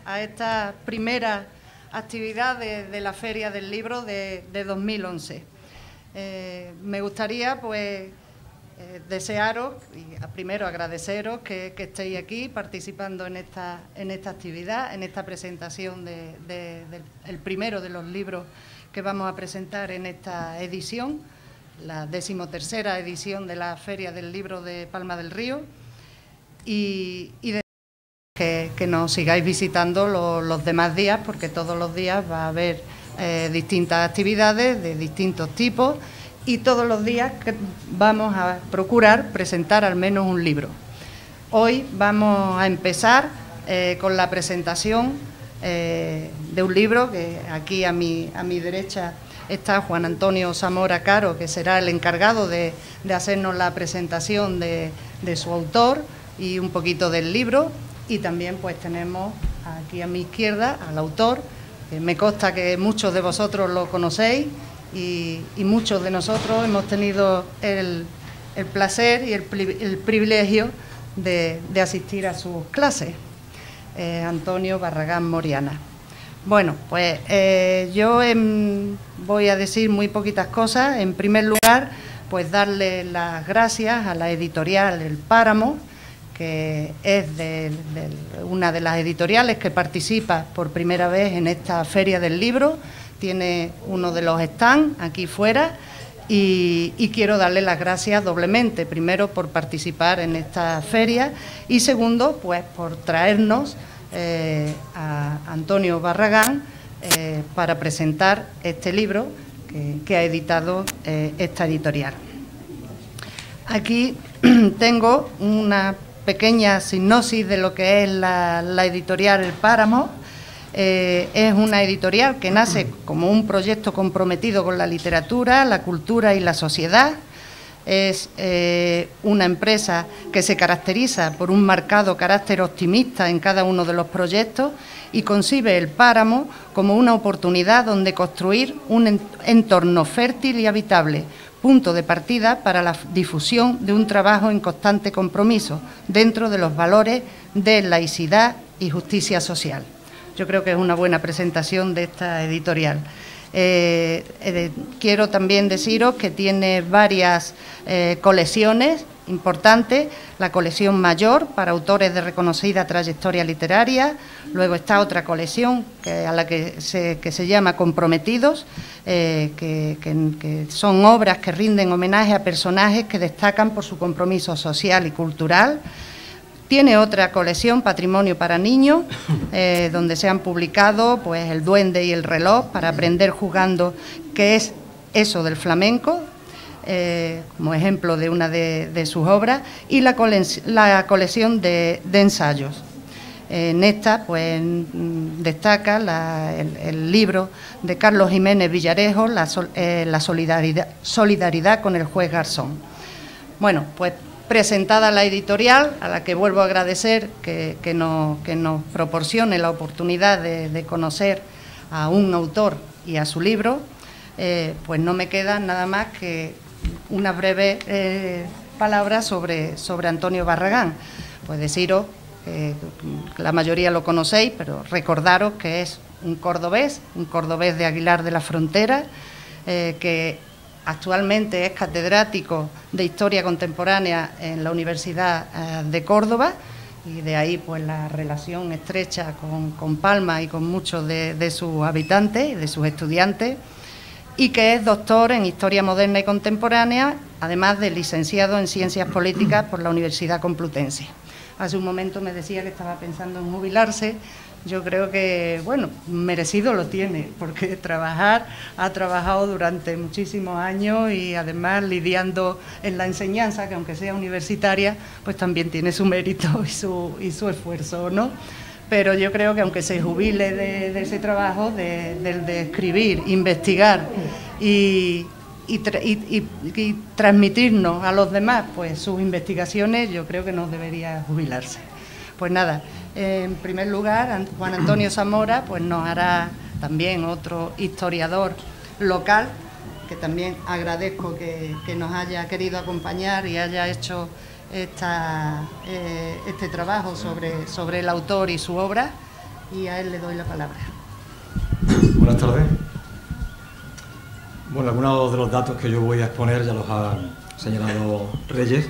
A esta primera actividad de la Feria del Libro de 2011. Me gustaría desearos y primero agradeceros que estéis aquí participando en esta actividad, en esta presentación del primero de los libros que vamos a presentar en esta edición, la 13ª edición de la Feria del Libro de Palma del Río, y que nos sigáis visitando los demás días, porque todos los días va a haber distintas actividades de distintos tipos y todos los días vamos a procurar presentar al menos un libro. Hoy vamos a empezar con la presentación de un libro que aquí a mi derecha está Juan Antonio Zamora Caro, que será el encargado de hacernos la presentación de su autor y un poquito del libro. Y también pues tenemos aquí a mi izquierda al autor, que me consta que muchos de vosotros lo conocéis y muchos de nosotros hemos tenido el placer y el privilegio de asistir a sus clases, Antonio Barragán Moriana. Bueno, pues yo voy a decir muy poquitas cosas. En primer lugar, pues darle las gracias a la editorial El Páramo, que es una de las editoriales que participa por primera vez en esta Feria del Libro. Tiene uno de los stands aquí fuera y quiero darle las gracias doblemente. Primero, por participar en esta feria y segundo, pues por traernos a Antonio Barragán para presentar este libro que ha editado esta editorial. Aquí tengo una pequeña sinopsis de lo que es la editorial El Páramo. Es una editorial que nace como un proyecto comprometido con la literatura, la cultura y la sociedad. Es una empresa que se caracteriza por un marcado carácter optimista en cada uno de los proyectos y concibe El Páramo como una oportunidad donde construir un entorno fértil y habitable, punto de partida para la difusión de un trabajo en constante compromiso dentro de los valores de laicidad y justicia social. Yo creo que es una buena presentación de esta editorial. Quiero también deciros que tiene varias colecciones importantes, la colección mayor para autores de reconocida trayectoria literaria, luego está otra colección que se llama Comprometidos, que son obras que rinden homenaje a personajes que destacan por su compromiso social y cultural. Tiene otra colección, Patrimonio para Niños, donde se han publicado pues El Duende y el Reloj, para aprender jugando qué es eso del flamenco, como ejemplo de una de sus obras, y la colección de ensayos. En esta pues destaca el libro de Carlos Jiménez Villarejo, La solidaridad con el juez Garzón. Bueno, pues presentada la editorial, a la que vuelvo a agradecer que nos proporcione la oportunidad de conocer a un autor y a su libro, pues no me queda nada más que una breve palabra sobre Antonio Barragán. Pues deciros, la mayoría lo conocéis, pero recordaros que es un cordobés de Aguilar de la Frontera, que actualmente es catedrático de Historia Contemporánea en la Universidad de Córdoba, y de ahí pues la relación estrecha con Palma y con muchos de sus habitantes y de sus estudiantes, y que es doctor en Historia Moderna y Contemporánea, además de licenciado en Ciencias Políticas por la Universidad Complutense. Hace un momento me decía que estaba pensando en jubilarse. Yo creo que, bueno, merecido lo tiene, porque ha trabajado durante muchísimos años y además lidiando en la enseñanza, que aunque sea universitaria, pues también tiene su mérito y su esfuerzo, ¿no? Pero yo creo que aunque se jubile de ese trabajo, de escribir, investigar y transmitirnos a los demás pues sus investigaciones, yo creo que no debería jubilarse. Pues nada, en primer lugar, Juan Antonio Zamora pues nos hará también otro historiador local, que también agradezco que nos haya querido acompañar y haya hecho este trabajo sobre el autor y su obra, y a él le doy la palabra. Buenas tardes. Bueno, algunos de los datos que yo voy a exponer ya los ha señalado Reyes.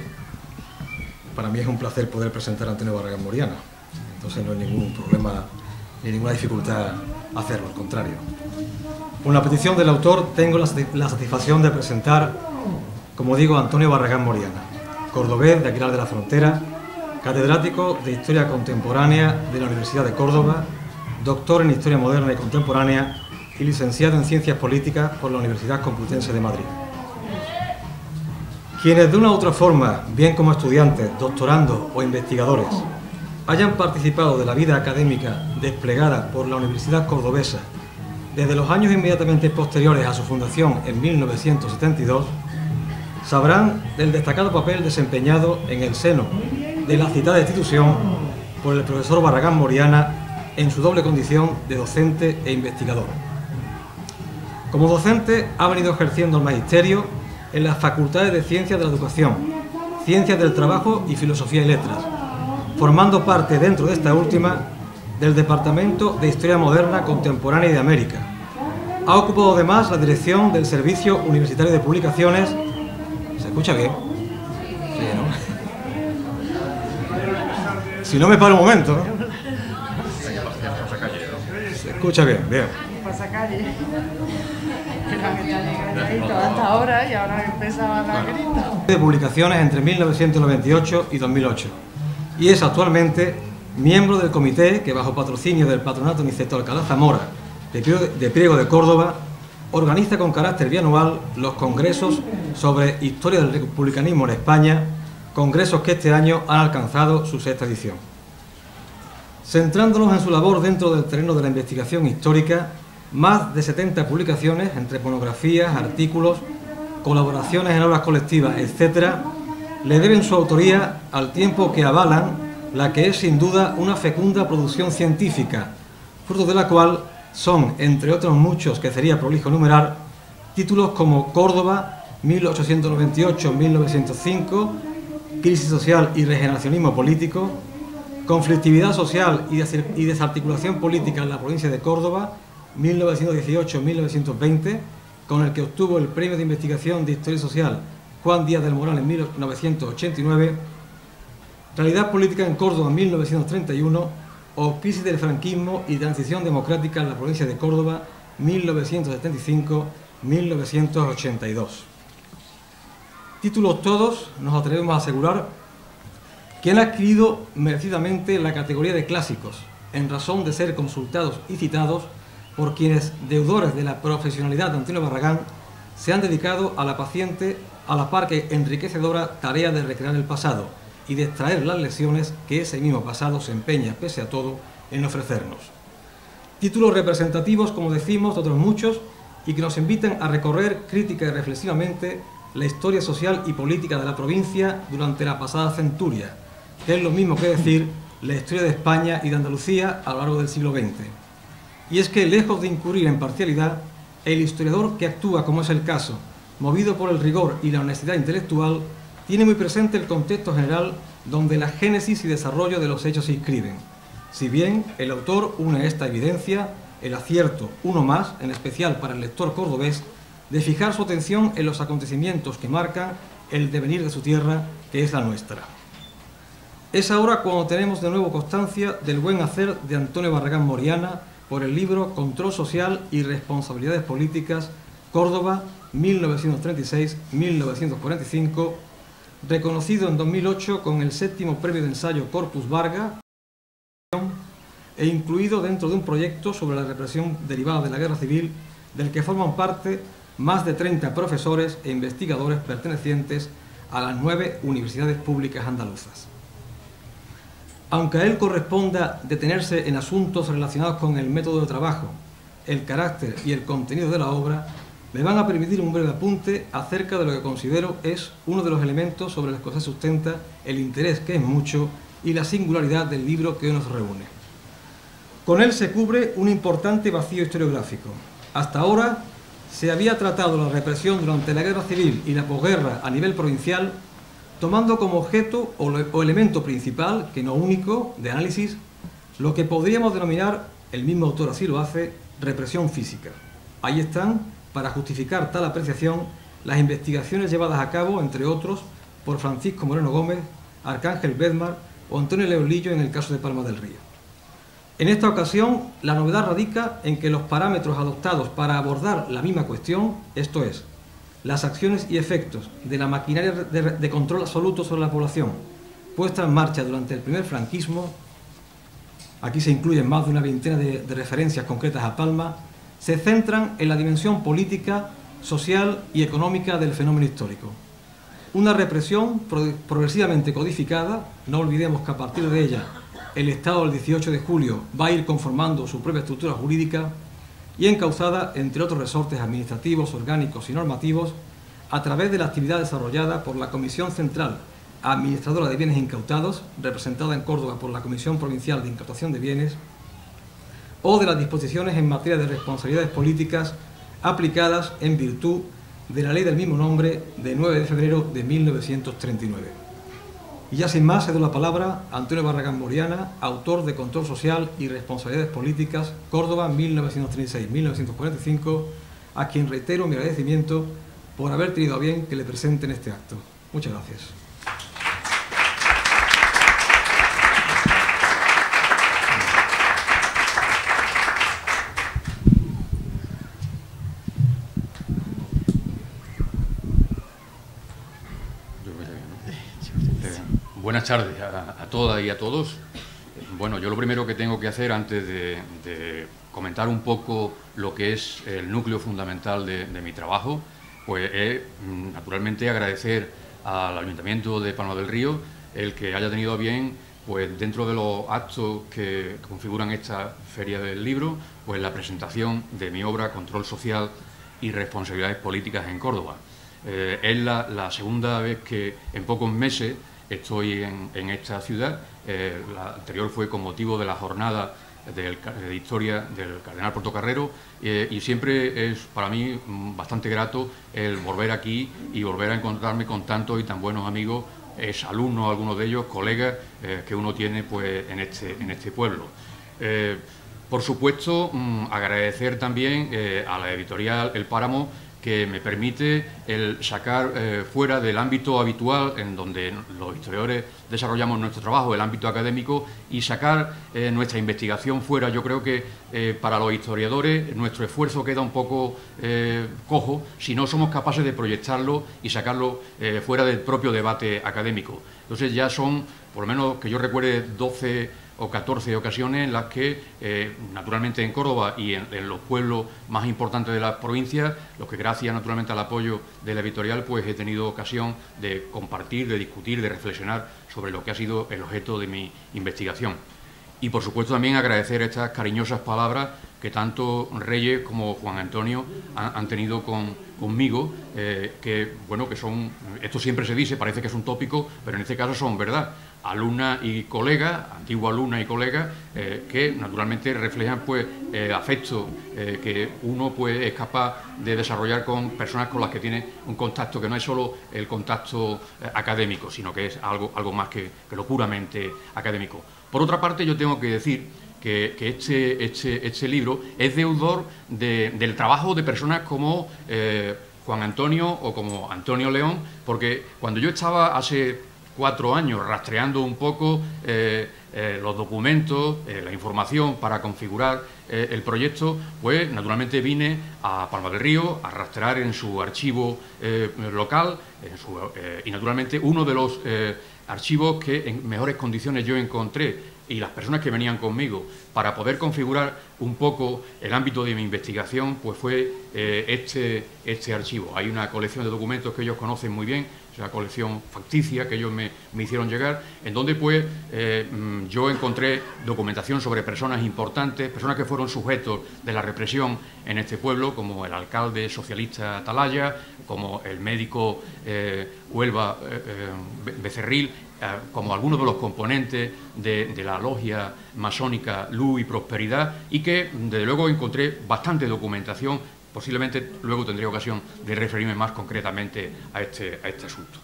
Para mí es un placer poder presentar a Antonio Barragán Moriana, entonces no hay ningún problema ni ninguna dificultad hacerlo, al contrario. Con la petición del autor tengo la satisfacción de presentar, como digo, a Antonio Barragán Moriana, cordobés de Aguilar de la Frontera, catedrático de Historia Contemporánea de la Universidad de Córdoba, doctor en Historia Moderna y Contemporánea y licenciado en Ciencias Políticas por la Universidad Complutense de Madrid. Quienes de una u otra forma, bien como estudiantes, doctorandos o investigadores, hayan participado de la vida académica desplegada por la Universidad Cordobesa desde los años inmediatamente posteriores a su fundación en 1972, sabrán del destacado papel desempeñado en el seno de la citada institución por el profesor Barragán Moriana en su doble condición de docente e investigador. Como docente ha venido ejerciendo el magisterio en las facultades de Ciencias de la Educación, Ciencias del Trabajo y Filosofía y Letras, formando parte dentro de esta última del Departamento de Historia Moderna, Contemporánea y de América. Ha ocupado además la dirección del Servicio Universitario de Publicaciones. ¿Se escucha bien? Sí, ¿no? Si no me paro un momento, ¿no? Se escucha bien, bien. Pasacalle. Hasta ahora y ahora empezaba a dar gritos. De publicaciones entre 1998 y 2008 y es actualmente miembro del comité que, bajo patrocinio del Patronato Niceto Alcalá Zamora de Priego de Córdoba, organiza con carácter bianual los congresos sobre historia del republicanismo en España, congresos que este año han alcanzado su sexta edición. Centrándonos en su labor dentro del terreno de la investigación histórica, más de 70 publicaciones entre monografías, artículos, colaboraciones en obras colectivas, etc., le deben su autoría al tiempo que avalan la que es sin duda una fecunda producción científica, fruto de la cual son, entre otros muchos que sería prolijo enumerar, títulos como Córdoba, 1898-1905, Crisis social y regeneracionismo político, Conflictividad social y desarticulación política en la provincia de Córdoba, 1918-1920, con el que obtuvo el Premio de Investigación de Historia Social Juan Díaz del Moral en 1989, Realidad política en Córdoba en 1931 o Crisis del franquismo y transición democrática en la provincia de Córdoba 1975-1982. Títulos todos, nos atrevemos a asegurar, que han adquirido merecidamente la categoría de clásicos, en razón de ser consultados y citados por quienes, deudores de la profesionalidad de Antonio Barragán, se han dedicado a la paciente, a la par que enriquecedora tarea de recrear el pasado y de extraer las lecciones que ese mismo pasado se empeña, pese a todo, en ofrecernos. Títulos representativos, como decimos, de otros muchos, y que nos invitan a recorrer crítica y reflexivamente la historia social y política de la provincia durante la pasada centuria, que es lo mismo que decir la historia de España y de Andalucía a lo largo del siglo XX. Y es que, lejos de incurrir en parcialidad, el historiador que actúa, como es el caso, movido por el rigor y la honestidad intelectual, tiene muy presente el contexto general donde la génesis y desarrollo de los hechos se inscriben. Si bien el autor une a esta evidencia el acierto, uno más, en especial para el lector cordobés, de fijar su atención en los acontecimientos que marcan el devenir de su tierra, que es la nuestra. Es ahora cuando tenemos de nuevo constancia del buen hacer de Antonio Barragán Moriana por el libro Control Social y Responsabilidades Políticas, Córdoba, 1936-1945, reconocido en 2008 con el 7º premio de ensayo Corpus Varga e incluido dentro de un proyecto sobre la represión derivada de la guerra civil, del que forman parte más de 30 profesores e investigadores pertenecientes a las 9 universidades públicas andaluzas. Aunque a él corresponda detenerse en asuntos relacionados con el método de trabajo, el carácter y el contenido de la obra, me van a permitir un breve apunte acerca de lo que considero es uno de los elementos sobre los que se sustenta el interés, que es mucho, y la singularidad del libro que hoy nos reúne. Con él se cubre un importante vacío historiográfico. Hasta ahora se había tratado la represión durante la guerra civil y la posguerra a nivel provincial, tomando como objeto o elemento principal, que no único, de análisis, lo que podríamos denominar, el mismo autor así lo hace, represión física. Ahí están, para justificar tal apreciación, las investigaciones llevadas a cabo, entre otros, por Francisco Moreno Gómez, Arcángel Bedmar o Antonio León Lillo en el caso de Palma del Río. En esta ocasión, la novedad radica en que los parámetros adoptados para abordar la misma cuestión, esto es, las acciones y efectos de la maquinaria de control absoluto sobre la población puesta en marcha durante el primer franquismo, aquí se incluyen más de una veintena de referencias concretas a Palma, se centran en la dimensión política, social y económica del fenómeno histórico. Una represión progresivamente codificada, no olvidemos que a partir de ella el Estado del 18 de julio va a ir conformando su propia estructura jurídica y encauzada, entre otros resortes administrativos, orgánicos y normativos, a través de la actividad desarrollada por la Comisión Central Administradora de Bienes Incautados, representada en Córdoba por la Comisión Provincial de Incautación de Bienes, o de las disposiciones en materia de responsabilidades políticas aplicadas en virtud de la ley del mismo nombre de 9 de febrero de 1939. Y ya sin más, cedo la palabra a Antonio Barragán Moriana, autor de Control Social y Responsabilidades Políticas, Córdoba, 1936-1945, a quien reitero mi agradecimiento por haber tenido a bien que le presenten este acto. Muchas gracias. Buenas tardes a todas y a todos. Bueno, yo lo primero que tengo que hacer antes de comentar un poco lo que es el núcleo fundamental de mi trabajo, pues es naturalmente agradecer al Ayuntamiento de Palma del Río el que haya tenido a bien, pues dentro de los actos que configuran esta Feria del Libro, pues la presentación de mi obra Control Social y Responsabilidades Políticas en Córdoba. Es la segunda vez que en pocos meses estoy en esta ciudad. La anterior fue con motivo de la jornada de historia del Cardenal Portocarrero y siempre es para mí bastante grato el volver aquí y volver a encontrarme con tantos y tan buenos amigos, alumnos, algunos de ellos, colegas que uno tiene pues en este pueblo. Por supuesto, agradecer también a la editorial El Páramo, que me permite el sacar fuera del ámbito habitual en donde los historiadores desarrollamos nuestro trabajo, el ámbito académico, y sacar nuestra investigación fuera. Yo creo que para los historiadores nuestro esfuerzo queda un poco cojo si no somos capaces de proyectarlo y sacarlo fuera del propio debate académico. Entonces ya son, por lo menos que yo recuerde, 12 o 14 ocasiones en las que, naturalmente en Córdoba y en los pueblos más importantes de la provincia, los que gracias naturalmente al apoyo de la editorial, pues he tenido ocasión de compartir, de discutir, de reflexionar sobre lo que ha sido el objeto de mi investigación. Y por supuesto también agradecer estas cariñosas palabras que tanto Reyes como Juan Antonio han tenido conmigo, que bueno, que son, esto siempre se dice, parece que es un tópico, pero en este caso son verdad. Alumna y colega, antigua alumna y colega, que naturalmente reflejan pues afecto que uno pues es capaz de desarrollar con personas con las que tiene un contacto que no es solo el contacto académico, sino que es algo más que lo puramente académico. Por otra parte, yo tengo que decir que este libro es deudor del trabajo de personas como Juan Antonio o como Antonio León, porque cuando yo estaba hace 4 años rastreando un poco los documentos, la información para configurar el proyecto, pues naturalmente vine a Palma del Río a rastrear en su archivo local y naturalmente uno de los archivos que en mejores condiciones yo encontré y las personas que venían conmigo para poder configurar un poco el ámbito de mi investigación, pues fue este archivo. Hay una colección de documentos que ellos conocen muy bien, es una colección facticia que ellos me hicieron llegar, en donde pues yo encontré documentación sobre personas importantes, personas que fueron sujetos de la represión en este pueblo, como el alcalde socialista Atalaya, como el médico Huelva Becerril, como algunos de los componentes de la logia masónica Luz y Prosperidad, y que desde luego encontré bastante documentación. Posiblemente luego tendré ocasión de referirme más concretamente a este asunto.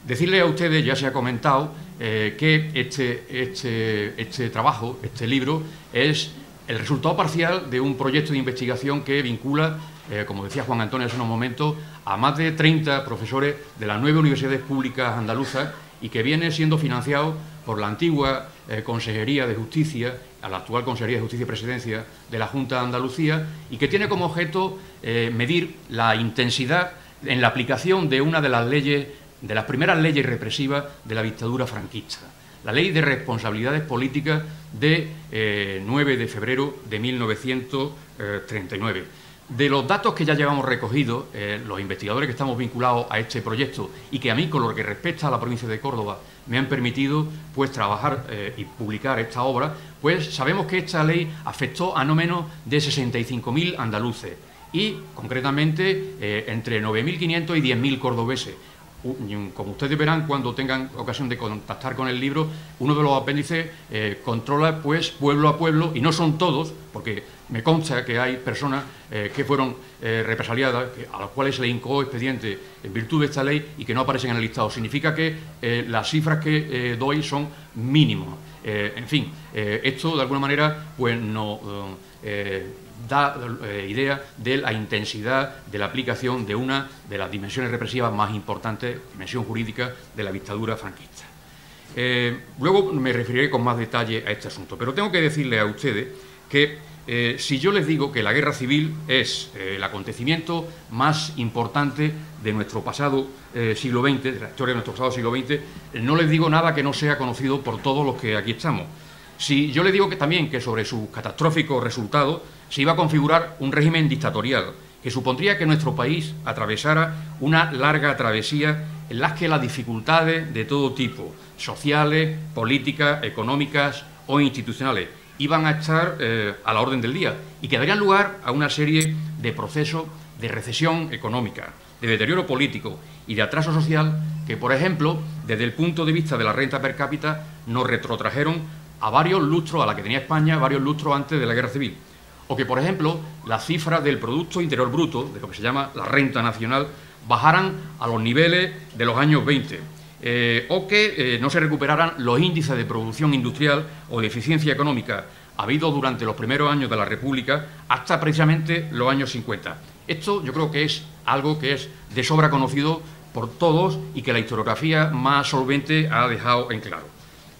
Decirle a ustedes, ya se ha comentado, que este trabajo, este libro, es el resultado parcial de un proyecto de investigación que vincula, como decía Juan Antonio hace unos momentos, a más de 30 profesores de las 9 universidades públicas andaluzas y que viene siendo financiado por la antigua Consejería de Justicia, a la actual Consejería de Justicia y Presidencia de la Junta de Andalucía, y que tiene como objeto medir la intensidad en la aplicación de una de las leyes, de las primeras leyes represivas de la dictadura franquista, la Ley de Responsabilidades Políticas de 9 de febrero de 1939. De los datos que ya llevamos recogidos, los investigadores que estamos vinculados a este proyecto y que a mí, con lo que respecta a la provincia de Córdoba, me han permitido pues trabajar y publicar esta obra, pues sabemos que esta ley afectó a no menos de 65.000 andaluces y, concretamente, entre 9.500 y 10.000 cordobeses. Como ustedes verán cuando tengan ocasión de contactar con el libro, uno de los apéndices controla pues pueblo a pueblo, y no son todos, porque me consta que hay personas que fueron represaliadas, a las cuales se le incoó expediente en virtud de esta ley y que no aparecen en el listado. Significa que las cifras que doy son mínimas. En fin, esto de alguna manera pues no da idea de la intensidad de la aplicación de una de las dimensiones represivas más importantes, dimensión jurídica, de la dictadura franquista. Luego me referiré con más detalle a este asunto, pero tengo que decirle a ustedes que si yo les digo que la guerra civil es el acontecimiento más importante de nuestro pasado siglo XX, de la historia de nuestro pasado siglo XX, no les digo nada que no sea conocido por todos los que aquí estamos. Si yo les digo que también que sobre sus catastróficos resultados se iba a configurar un régimen dictatorial que supondría que nuestro país atravesara una larga travesía en la que las dificultades de todo tipo, sociales, políticas, económicas o institucionales, iban a estar a la orden del día y que darían lugar a una serie de procesos de recesión económica, de deterioro político y de atraso social que, por ejemplo, desde el punto de vista de la renta per cápita, nos retrotrajeron a varios lustros, a la que tenía España varios lustros antes de la Guerra Civil. O que, por ejemplo, las cifras del Producto Interior Bruto, de lo que se llama la renta nacional, bajaran a los niveles de los años 20. O que no se recuperaran los índices de producción industrial o de eficiencia económica habidos durante los primeros años de la República hasta precisamente los años 50. Esto yo creo que es algo que es de sobra conocido por todos y que la historiografía más solvente ha dejado en claro.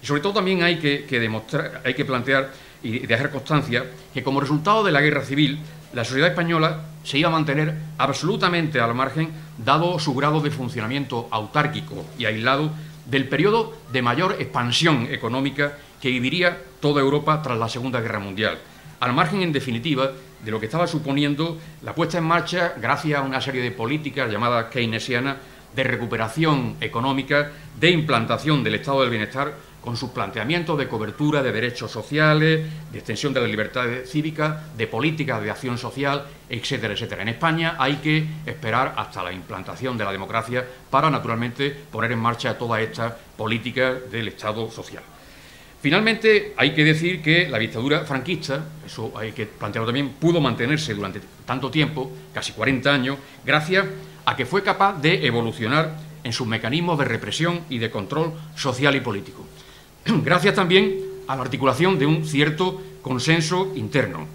Y sobre todo también hay que demostrar, hay que plantear y dejar constancia que como resultado de la guerra civil, la sociedad española se iba a mantener absolutamente al margen, dado su grado de funcionamiento autárquico y aislado del periodo de mayor expansión económica que viviría toda Europa tras la Segunda Guerra Mundial. Al margen, en definitiva, de lo que estaba suponiendo la puesta en marcha, gracias a una serie de políticas llamadas keynesianas, de recuperación económica, de implantación del estado del bienestar, con sus planteamientos de cobertura de derechos sociales, de extensión de las libertades cívicas, de políticas de acción social, etcétera, etcétera. En España hay que esperar hasta la implantación de la democracia para, naturalmente, poner en marcha todas estas políticas del Estado social. Finalmente, hay que decir que la dictadura franquista, eso hay que plantearlo también, pudo mantenerse durante tanto tiempo, casi 40 años, gracias a que fue capaz de evolucionar en sus mecanismos de represión y de control social y político. Gracias también a la articulación de un cierto consenso interno.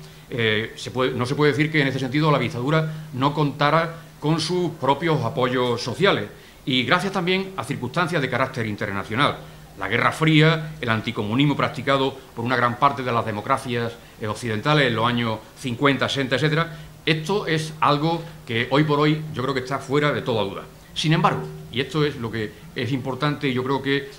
No se puede decir que en ese sentido la dictadura no contara con sus propios apoyos sociales y gracias también a circunstancias de carácter internacional. La Guerra Fría, el anticomunismo practicado por una gran parte de las democracias occidentales en los años 50, 60, etcétera. Esto es algo que hoy por hoy yo creo que está fuera de toda duda. Sin embargo, y esto es lo que es importante y yo creo que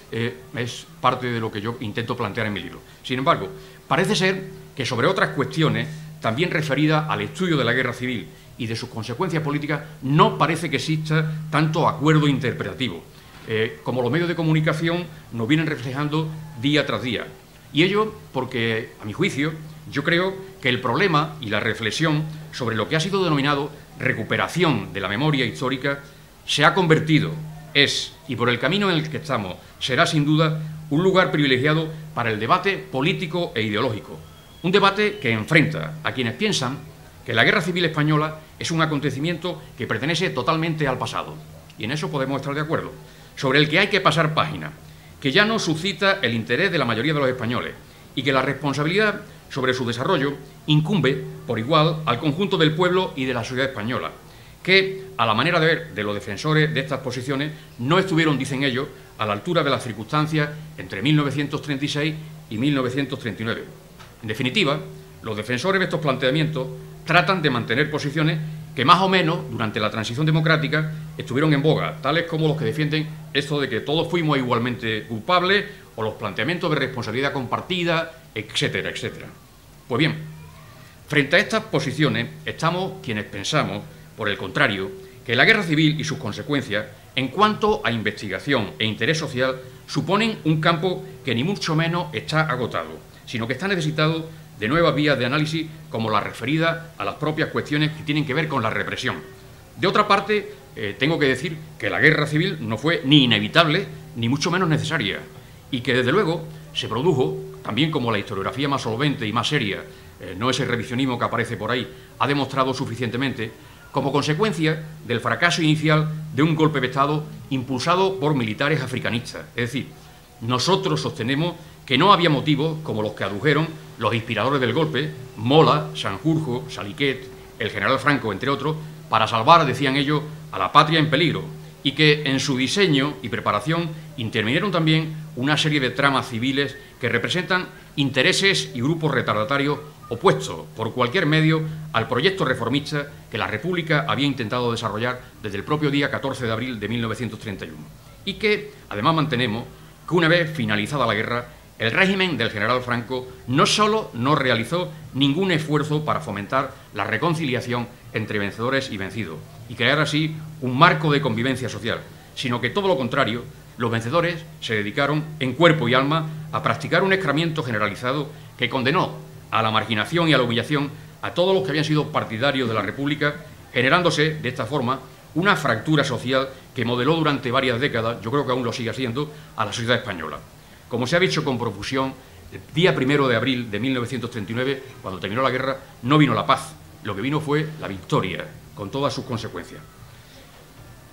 es parte de lo que yo intento plantear en mi libro. Sin embargo, parece ser que sobre otras cuestiones, también referidas al estudio de la guerra civil y de sus consecuencias políticas, no parece que exista tanto acuerdo interpretativo, como los medios de comunicación nos vienen reflejando día tras día. Y ello porque, a mi juicio, yo creo que el problema y la reflexión sobre lo que ha sido denominado recuperación de la memoria histórica se ha convertido, es, y por el camino en el que estamos, será sin duda un lugar privilegiado para el debate político e ideológico. Un debate que enfrenta a quienes piensan que la Guerra Civil Española es un acontecimiento que pertenece totalmente al pasado. Y en eso podemos estar de acuerdo. sobre el que hay que pasar página, que ya no suscita el interés de la mayoría de los españoles y que la responsabilidad sobre su desarrollo incumbe por igual al conjunto del pueblo y de la sociedad española, que, a la manera de ver de los defensores de estas posiciones, no estuvieron, dicen ellos, a la altura de las circunstancias entre 1936 y 1939. En definitiva, los defensores de estos planteamientos tratan de mantener posiciones que más o menos durante la transición democrática estuvieron en boga, tales como los que defienden esto de que todos fuimos igualmente culpables o los planteamientos de responsabilidad compartida, etcétera, etcétera. Pues bien, frente a estas posiciones estamos quienes pensamos, por el contrario, que la guerra civil y sus consecuencias, en cuanto a investigación e interés social, suponen un campo que ni mucho menos está agotado, sino que está necesitado de nuevas vías de análisis como la referida a las propias cuestiones que tienen que ver con la represión. De otra parte, tengo que decir que la guerra civil no fue ni inevitable ni mucho menos necesaria y que desde luego se produjo, también como la historiografía más solvente y más seria, no ese revisionismo que aparece por ahí, ha demostrado suficientemente, como consecuencia del fracaso inicial de un golpe de Estado impulsado por militares africanistas. Es decir, nosotros sostenemos que no había motivos como los que adujeron los inspiradores del golpe, Mola, Sanjurjo, Saliquet, el general Franco, entre otros, para salvar, decían ellos, a la patria en peligro, y que en su diseño y preparación intervinieron también una serie de tramas civiles que representan intereses y grupos retardatarios opuestos por cualquier medio al proyecto reformista que la República había intentado desarrollar desde el propio día 14 de abril de 1931, y que además mantenemos que una vez finalizada la guerra, el régimen del general Franco no solo no realizó ningún esfuerzo para fomentar la reconciliación entre vencedores y vencidos y crear así un marco de convivencia social, sino que todo lo contrario, los vencedores se dedicaron en cuerpo y alma a practicar un excremiento generalizado que condenó a la marginación y a la humillación a todos los que habían sido partidarios de la República, generándose de esta forma una fractura social que modeló durante varias décadas, yo creo que aún lo sigue haciendo, a la sociedad española. Como se ha dicho con profusión, el día 1 de abril de 1939, cuando terminó la guerra, no vino la paz, lo que vino fue la victoria, con todas sus consecuencias.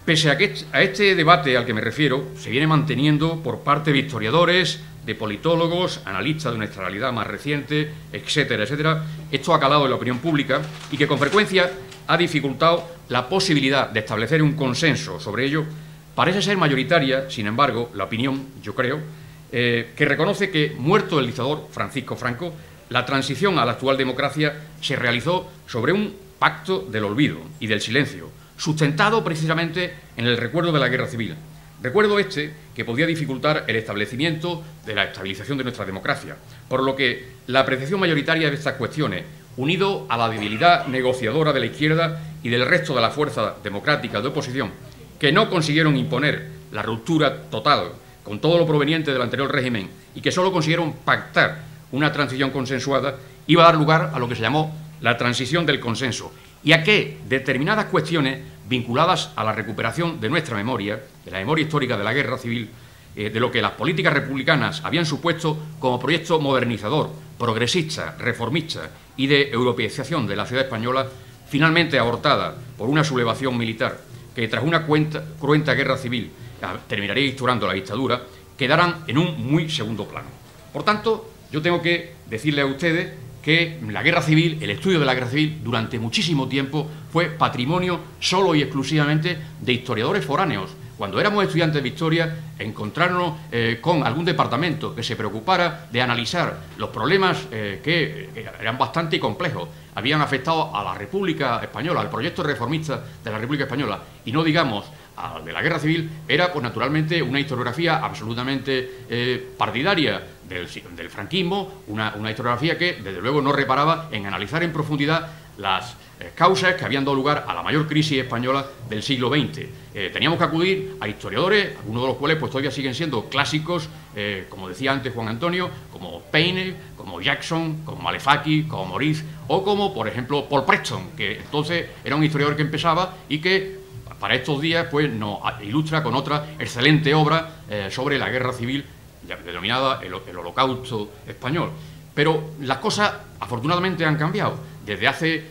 Pese a este debate al que me refiero, se viene manteniendo por parte de historiadores, de politólogos, analistas de nuestra realidad más reciente, etcétera, etcétera. Esto ha calado en la opinión pública y que con frecuencia ha dificultado la posibilidad de establecer un consenso sobre ello. Parece ser mayoritaria, sin embargo, la opinión, yo creo, que reconoce que, muerto el dictador Francisco Franco, la transición a la actual democracia se realizó sobre un pacto del olvido y del silencio, sustentado precisamente en el recuerdo de la guerra civil. Recuerdo este que podía dificultar el establecimiento de la estabilización de nuestra democracia, por lo que la apreciación mayoritaria de estas cuestiones, unido a la debilidad negociadora de la izquierda y del resto de la fuerza democrática de oposición, que no consiguieron imponer la ruptura total con todo lo proveniente del anterior régimen y que solo consiguieron pactar una transición consensuada, iba a dar lugar a lo que se llamó la transición del consenso, y a que determinadas cuestiones vinculadas a la recuperación de nuestra memoria, de la memoria histórica de la guerra civil, de lo que las políticas republicanas habían supuesto como proyecto modernizador, progresista, reformista y de europeización de la sociedad española, finalmente abortada por una sublevación militar que tras una cruenta guerra civil terminaría instaurando la dictadura, quedaran en un muy segundo plano. Por tanto, yo tengo que decirle a ustedes que la guerra civil, el estudio de la guerra civil, durante muchísimo tiempo fue patrimonio solo y exclusivamente de historiadores foráneos. Cuando éramos estudiantes de historia, encontrarnos con algún departamento que se preocupara de analizar los problemas que eran bastante complejos, habían afectado a la República Española, al proyecto reformista de la República Española, y no digamos al de la guerra civil, era pues naturalmente una historiografía absolutamente partidaria del franquismo, una historiografía que desde luego no reparaba en analizar en profundidad las causas que habían dado lugar a la mayor crisis española del siglo XX. Teníamos que acudir a historiadores, algunos de los cuales pues todavía siguen siendo clásicos, como decía antes Juan Antonio, como Paine, como Jackson, como Malefaki, como Maurice, o como, por ejemplo, Paul Preston, que entonces era un historiador que empezaba y que para estos días pues nos ilustra con otra excelente obra sobre la guerra civil denominada el Holocausto español. Pero las cosas afortunadamente han cambiado. Desde hace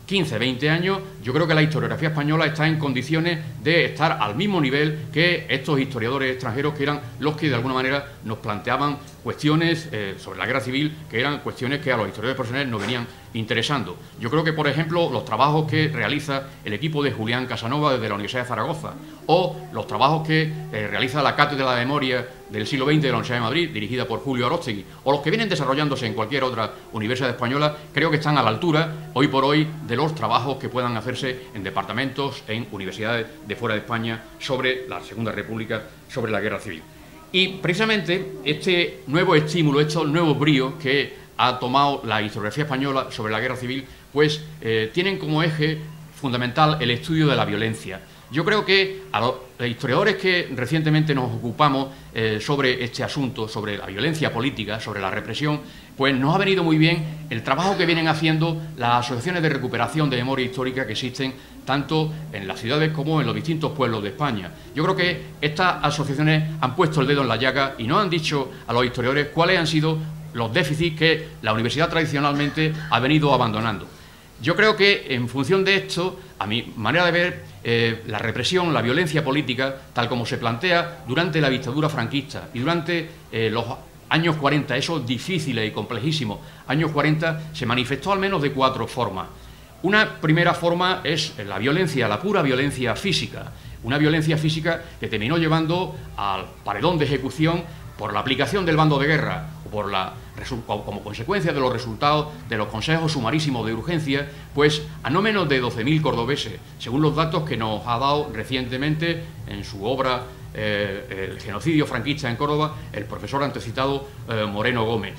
15, 20 años, yo creo que la historiografía española está en condiciones de estar al mismo nivel que estos historiadores extranjeros, que eran los que de alguna manera nos planteaban cuestiones sobre la guerra civil, que eran cuestiones que a los historiadores profesionales nos venían interesando. Yo creo que, por ejemplo, los trabajos que realiza el equipo de Julián Casanova desde la Universidad de Zaragoza, o los trabajos que realiza la Cátedra de la Memoria del siglo XX de la Universidad de Madrid, dirigida por Julio Aróstegui, o los que vienen desarrollándose en cualquier otra universidad española, creo que están a la altura, hoy por hoy, de los trabajos que puedan hacerse en departamentos, en universidades de fuera de España, sobre la Segunda República, sobre la guerra civil. Y precisamente este nuevo estímulo, estos nuevos bríos que ha tomado la historiografía española sobre la guerra civil, pues tienen como eje fundamental el estudio de la violencia. Yo creo que a los historiadores que recientemente nos ocupamos sobre este asunto, sobre la violencia política, sobre la represión, pues nos ha venido muy bien el trabajo que vienen haciendo las asociaciones de recuperación de memoria histórica que existen tanto en las ciudades como en los distintos pueblos de España. Yo creo que estas asociaciones han puesto el dedo en la llaga y nos han dicho a los historiadores cuáles han sido los déficits que la universidad tradicionalmente ha venido abandonando. Yo creo que en función de esto, a mi manera de ver, la represión, la violencia política, tal como se plantea durante la dictadura franquista y durante los años 40, esos difíciles y complejísimos años 40, se manifestó al menos de 4 formas. Una primera forma es la violencia, la pura violencia física, una violencia física que terminó llevando al paredón de ejecución por la aplicación del bando de guerra o por como consecuencia de los resultados de los consejos sumarísimos de urgencia, pues a no menos de 12.000 cordobeses, según los datos que nos ha dado recientemente en su obra El genocidio franquista en Córdoba, el profesor antecitado Moreno Gómez.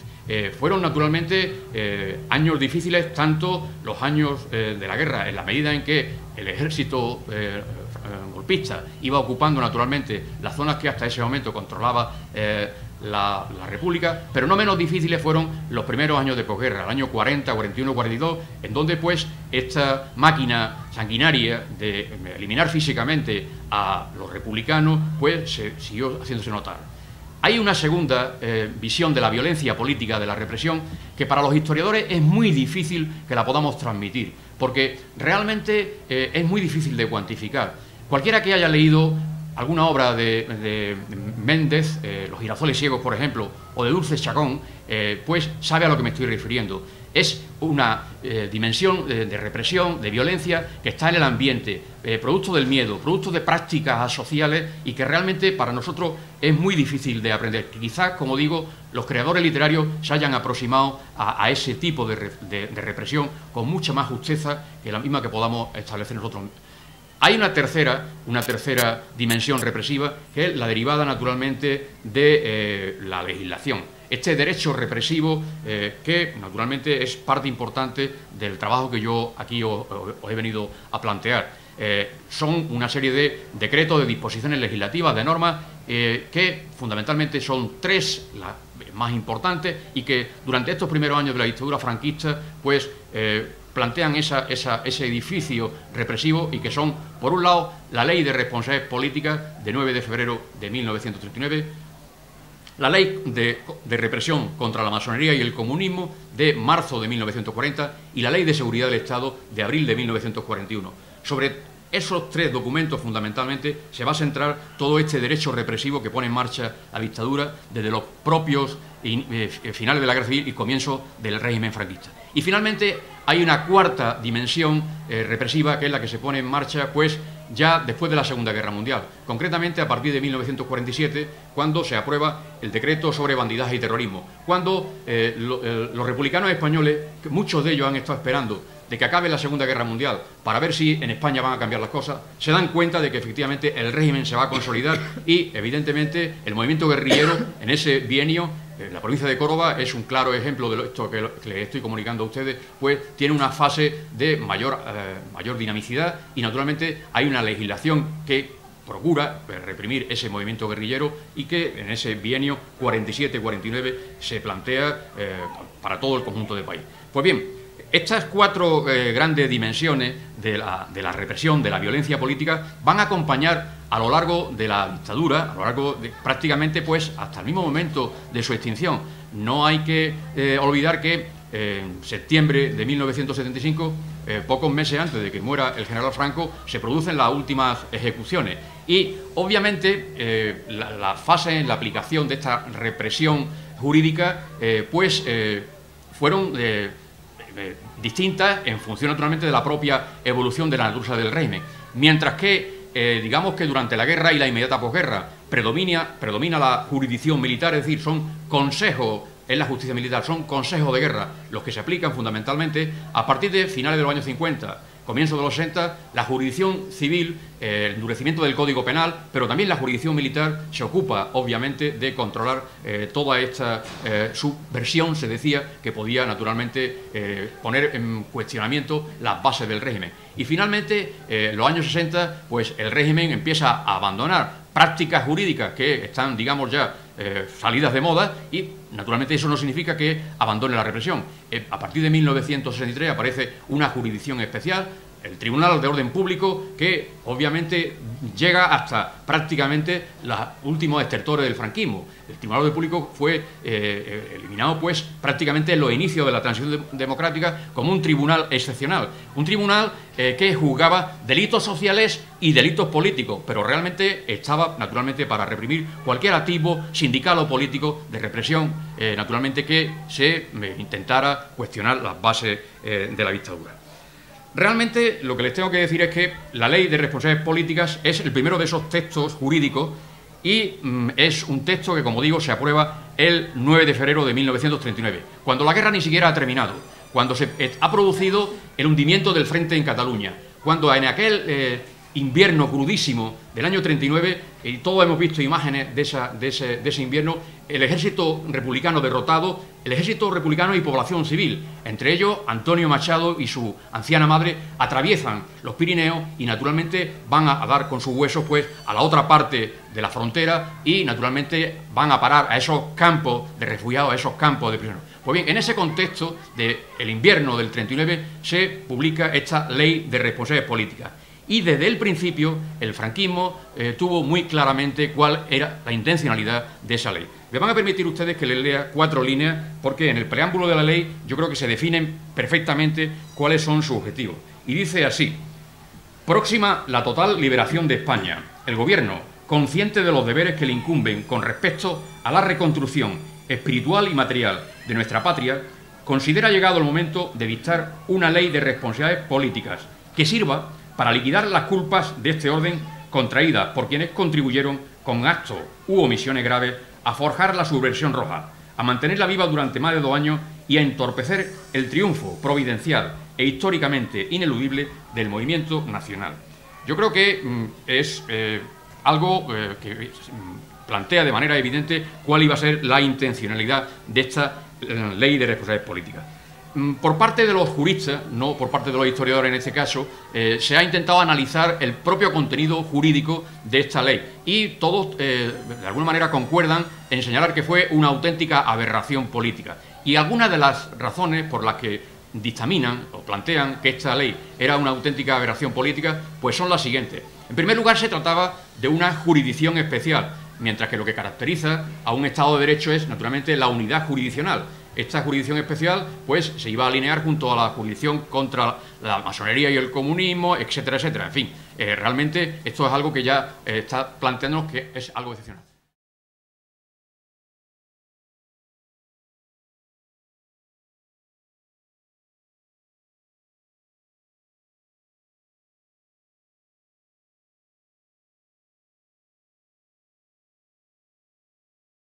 Fueron naturalmente años difíciles, tanto los años de la guerra, en la medida en que el ejército golpista iba ocupando naturalmente las zonas que hasta ese momento controlaba la República, pero no menos difíciles fueron los primeros años de posguerra, el año 40, 41, 42, en donde pues esta máquina sanguinaria de eliminar físicamente a los republicanos pues siguió haciéndose notar. Hay una segunda visión de la violencia política, de la represión, que para los historiadores es muy difícil que la podamos transmitir, porque realmente es muy difícil de cuantificar. Cualquiera que haya leído alguna obra de Méndez, Los girasoles ciegos, por ejemplo, o de Dulce Chacón, pues sabe a lo que me estoy refiriendo. Es una dimensión de represión, de violencia, que está en el ambiente, producto del miedo, producto de prácticas sociales y que realmente para nosotros es muy difícil de aprender. Quizás, como digo, los creadores literarios se hayan aproximado a ese tipo de represión con mucha más justeza que la misma que podamos establecer nosotros. Hay una tercera dimensión represiva, que es la derivada naturalmente de la legislación. Este derecho represivo que naturalmente es parte importante del trabajo que yo aquí os he venido a plantear. Son una serie de decretos, de disposiciones legislativas, de normas, que fundamentalmente son 3 las más importantes y que durante estos primeros años de la dictadura franquista pues plantean ese edificio represivo y que son, por un lado, la Ley de Responsabilidades Políticas de 9 de febrero de 1939, la Ley de Represión contra la Masonería y el Comunismo de marzo de 1940 y la Ley de Seguridad del Estado de abril de 1941. Sobre esos 3 documentos, fundamentalmente, se va a centrar todo este derecho represivo que pone en marcha la dictadura desde los propios finales de la guerra civil y comienzo del régimen franquista. Y finalmente hay una cuarta dimensión represiva, que es la que se pone en marcha pues ya después de la Segunda Guerra Mundial, concretamente a partir de 1947, cuando se aprueba el decreto sobre bandidaje y terrorismo, cuando los republicanos españoles, que muchos de ellos han estado esperando de que acabe la Segunda Guerra Mundial para ver si en España van a cambiar las cosas, se dan cuenta de que efectivamente el régimen se va a consolidar y evidentemente el movimiento guerrillero en ese bienio, la provincia de Córdoba es un claro ejemplo de esto que les estoy comunicando a ustedes, pues tiene una fase de mayor dinamicidad y naturalmente hay una legislación que procura reprimir ese movimiento guerrillero y que en ese bienio 47-49 se plantea para todo el conjunto del país. Pues bien, estas 4 grandes dimensiones de la represión, de la violencia política, van a acompañar a lo largo de la dictadura, a lo largo de prácticamente pues hasta el mismo momento de su extinción. No hay que olvidar que en septiembre de 1975, pocos meses antes de que muera el general Franco, se producen las últimas ejecuciones. Y, obviamente, la fase en la aplicación de esta represión jurídica, fueron distintas en función, naturalmente, de la propia evolución de la naturaleza del régimen. Mientras que, digamos que durante la guerra y la inmediata posguerra predomina la jurisdicción militar, es decir, son consejos en la justicia militar, son consejos de guerra los que se aplican fundamentalmente. A partir de finales de los años 50, comienzo de los 60, la jurisdicción civil, el endurecimiento del Código Penal, pero también la jurisdicción militar se ocupa, obviamente, de controlar toda esta subversión, se decía, que podía, naturalmente, poner en cuestionamiento las bases del régimen. Y, finalmente, en los años 60, pues el régimen empieza a abandonar prácticas jurídicas que están, digamos, ya salidas de moda, y naturalmente eso no significa que abandone la represión. A partir de 1963 aparece una jurisdicción especial, el Tribunal de Orden Público, que obviamente llega hasta prácticamente los últimos estertores del franquismo. El Tribunal de Orden Público fue eliminado, pues, prácticamente en los inicios de la transición democrática como un tribunal excepcional. Un tribunal que juzgaba delitos sociales y delitos políticos, pero realmente estaba, naturalmente, para reprimir cualquier activo sindical o político de represión, naturalmente, que se intentara cuestionar las bases de la dictadura. Realmente, lo que les tengo que decir es que la Ley de Responsabilidades Políticas es el primero de esos textos jurídicos y es un texto que, como digo, se aprueba el 9 de febrero de 1939, cuando la guerra ni siquiera ha terminado, cuando se ha producido el hundimiento del frente en Cataluña, cuando en aquel invierno crudísimo del año 39, y todos hemos visto imágenes de ese invierno, el ejército republicano derrotado, el ejército republicano y población civil, entre ellos Antonio Machado y su anciana madre, atraviesan los Pirineos y, naturalmente, van a dar con sus huesos, pues, a la otra parte de la frontera y, naturalmente, van a parar a esos campos de refugiados, a esos campos de prisioneros. Pues bien, en ese contexto del invierno del 39 se publica esta Ley de Responsabilidades Políticas. Y desde el principio el franquismo tuvo muy claramente cuál era la intencionalidad de esa ley. Me van a permitir ustedes que les lea 4 líneas, porque en el preámbulo de la ley yo creo que se definen perfectamente cuáles son sus objetivos. Y dice así: próxima la total liberación de España. El Gobierno, consciente de los deberes que le incumben con respecto a la reconstrucción espiritual y material de nuestra patria, considera llegado el momento de dictar una ley de responsabilidades políticas que sirva para liquidar las culpas de este orden contraídas por quienes contribuyeron con actos u omisiones graves a forjar la subversión roja, a mantenerla viva durante más de 2 años y a entorpecer el triunfo providencial e históricamente ineludible del movimiento nacional. Yo creo que es algo que plantea de manera evidente cuál iba a ser la intencionalidad de esta ley de responsabilidades políticas. Por parte de los juristas, no por parte de los historiadores en este caso, se ha intentado analizar el propio contenido jurídico de esta ley y todos, de alguna manera, concuerdan en señalar que fue una auténtica aberración política. Y algunas de las razones por las que dictaminan o plantean que esta ley era una auténtica aberración política, pues son las siguientes. En primer lugar, se trataba de una jurisdicción especial, mientras que lo que caracteriza a un Estado de Derecho es, naturalmente, la unidad jurisdiccional. Esta jurisdicción especial, pues, se iba a alinear junto a la jurisdicción contra la masonería y el comunismo, etcétera, etcétera. En fin, realmente esto es algo que ya está planteándonos que es algo excepcional.